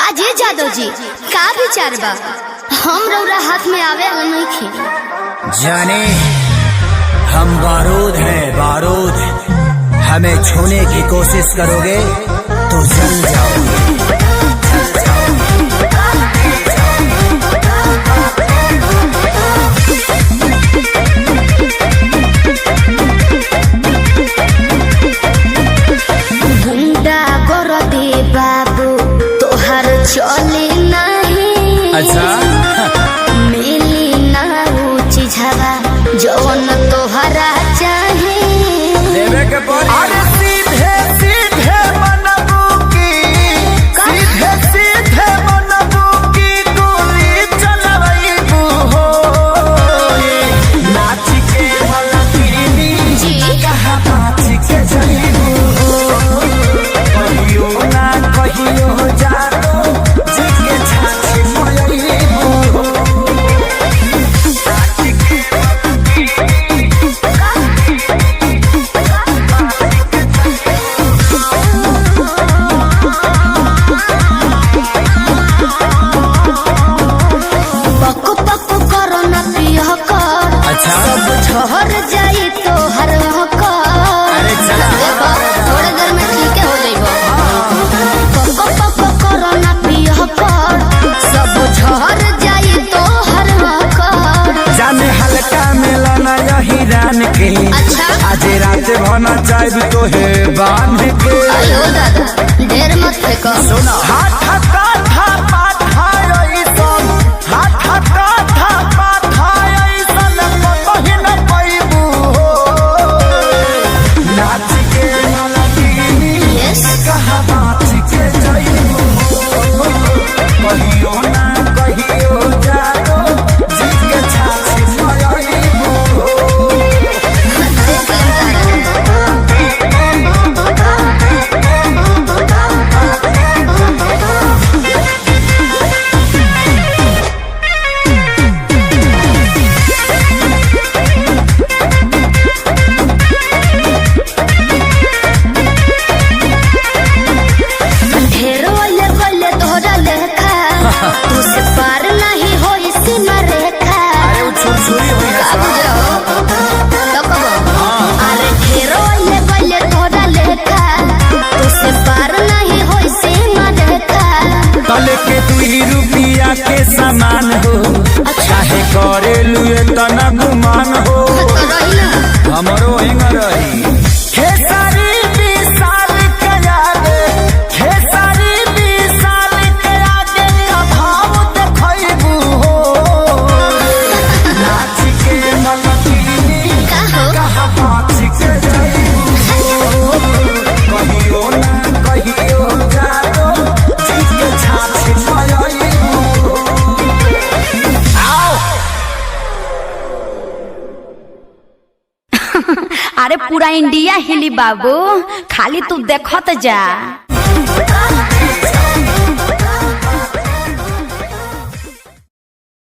काजे जादव जी का विचार बा? हम रौरा हाथ में आवे नहीं खे जाने हम बारूद हैं बारूद, हमें छूने की कोशिश करोगे तो जल जाओगे। गुंडा कर दे बाबू तोहर चले नहीं, अच्छा मिली ना ऊंची झवा जौन तोहरा चाहे देवे के अरे सीधे सीधे बनबू की, सीधे सीधे बनबू की गोली चलबू हो। नाच के मलकिनी जी कहाँ नाच के जइबू हो। कहियो ना कहियो जानो जी के छाछी मयइबू हो। नाच के पक पक करो ना पिया कर, अच्छा। सब झहर जाई तो हर कर। अरे चला। देखो थोड़े देर में ठीक हो जाइबो। पक पक करो ना पिया कर, सब झहर जाई तो हर कर। जाने हल्का मिलाना यही रान के, अच्छा। आज रात भना चाहे तो है बांध के। अयो दादा ढेर मत फेंको। सुना हाथ काथा पाठाई सन, हाथ काथा पाठाई सन कहीं न पैबू हो। नाच के मलकिनी यस कहाँ नाच के जइबू हो। कहियो ना कहियो जानो जी के छाछी मयइबू हो। ढेरो ले गले तोहरा लेखा, तुझसे पार नहीं हो सीमा रेखा। अरे वो छुरछुरी हुई है का बुझो तो कबो। अरे ढेरो ले गले तोहरा लेखा, तुझसे पार नहीं हो सीमा रेखा। तले के 2 रुपया के सामान हो, चाहे करे लुए तना गुमान हो। रही ना हमरो हिंग रही खेसारी 20 साल के आगे, खेसारी 20 साल के आगे का भाव देखइबू हो। नाच के मलकिनी का हो कहाँ नाच के जइबू हो। कहियो ना कहियो जानो जी के छाछी मयइबू हो। आओ अरे पूरा इंडिया हिली बाबू, खाली तू देखत जा।